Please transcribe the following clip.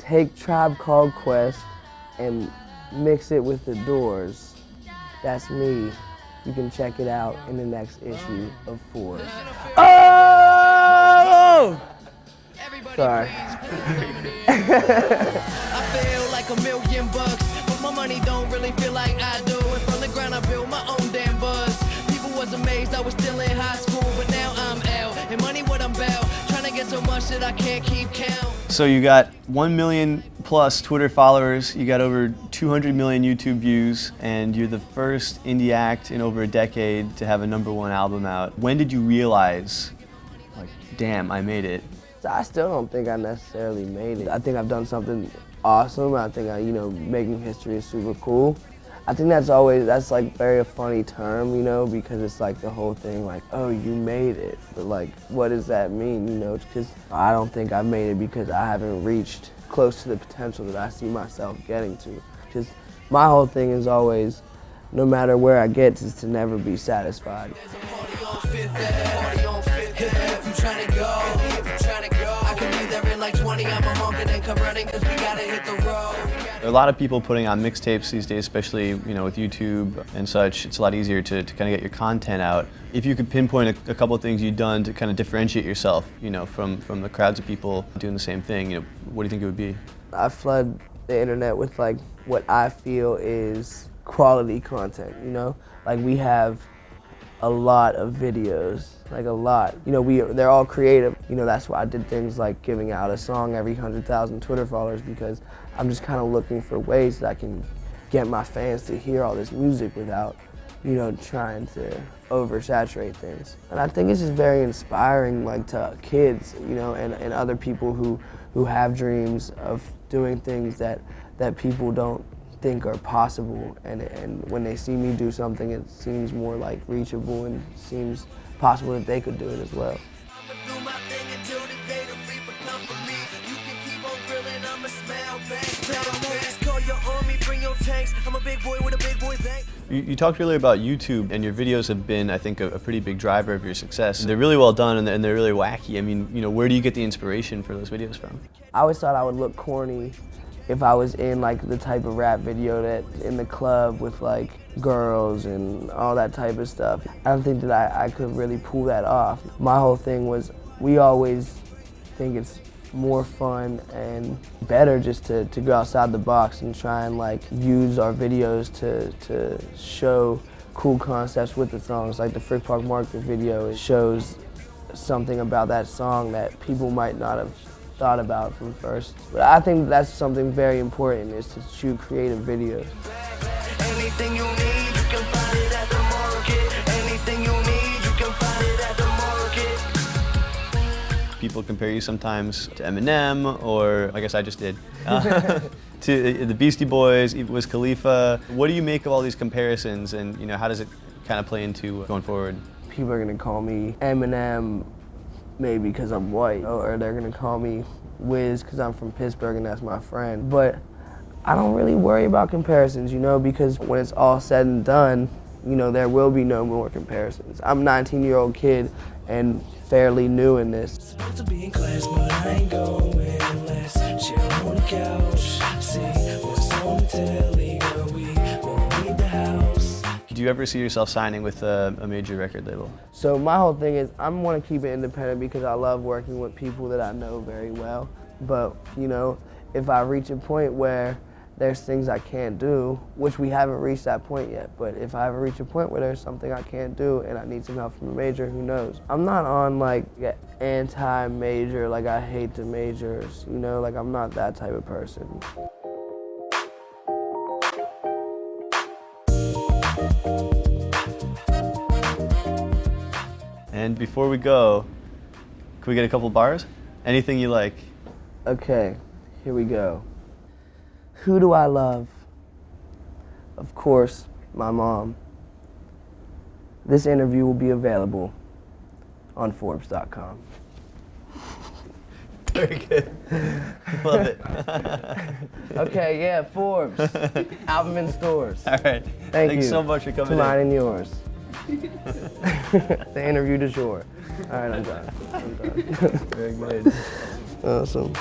take Tribe Called Quest and mix it with the Doors. That's me. You can check it out in the next issue of Forbes. Oh! Sorry. I feel like $1,000,000, but my money don't really feel like I do. And from the ground I built my own damn buzz. People was amazed I was still in high school, but now I'm L. And money what I'm about, trying to get so much that I can't keep count. So you got 1 million plus Twitter followers, you got over 200 million YouTube views, and you're the first indie act in over a decade to have a #1 album out. When did you realize, like, damn, I made it? I still don't think I necessarily made it. I think I've done something awesome. I think making history is super cool. I think that's like very funny term, because it's like the whole thing like, oh, you made it. But like, what does that mean, Because I don't think I've made it because I haven't reached close to the potential that I see myself getting to. Because my whole thing is always, no matter where I get, is to never be satisfied. There are a lot of people putting on mixtapes these days, especially with YouTube and such. It's a lot easier to kind of get your content out. If you could pinpoint a couple of things you've done to kind of differentiate yourself, from the crowds of people doing the same thing, what do you think it would be? I flood the internet with like what I feel is quality content, Like we have a lot of videos, like a lot. They're all creative. That's why I did things like giving out a song every 100,000 Twitter followers, because I'm just kind of looking for ways that I can get my fans to hear all this music without, trying to oversaturate things. And I think it's just very inspiring, like to kids, and other people who have dreams of doing things that people don't think are possible, and when they see me do something, it seems more like reachable and seems possible that they could do it as well. You talked earlier about YouTube, and your videos have been, I think, a pretty big driver of your success. They're really well done, and they're really wacky. I mean, where do you get the inspiration for those videos from? I always thought I would look corny if I was in like the type of rap video that in the club with like girls and all that type of stuff. I don't think that I could really pull that off. My whole thing was, we always think it's more fun and better just to go outside the box and try and like use our videos to show cool concepts with the songs. Like the Frick Park Market video, it shows something about that song that people might not have thought about from first. But I think that's something very important, is to shoot creative videos. Anything you need, you can find it at the market. Anything you need, you can find it at the market. People compare you sometimes to Eminem, or I guess I just did, to the Beastie Boys, Wiz Khalifa. What do you make of all these comparisons, and how does it kind of play into going forward? People are gonna call me Eminem, maybe because I'm white, or they're gonna call me Wiz because I'm from Pittsburgh and that's my friend. But I don't really worry about comparisons, because when it's all said and done, there will be no more comparisons. I'm a 19-year-old kid and fairly new in this. Supposed to be in class, but I ain't going unless chill on the couch. See what's on the telly, girl, we won't leave the house. Do you ever see yourself signing with a major record label? So my whole thing is, I want to keep it independent because I love working with people that I know very well. But, if I reach a point where there's things I can't do, which we haven't reached that point yet, but if I ever reach a point where there's something I can't do and I need some help from a major, who knows? I'm not on like anti-major, like I hate the majors, like I'm not that type of person. And before we go, can we get a couple bars? Anything you like? Okay, here we go. Who do I love? Of course, my mom. This interview will be available on Forbes.com. Very good. Love it. Okay, yeah, Forbes. Album in stores. All right. Thanks so much for coming to mine and yours. The interview du jour. All right, I'm done. Very good. Awesome.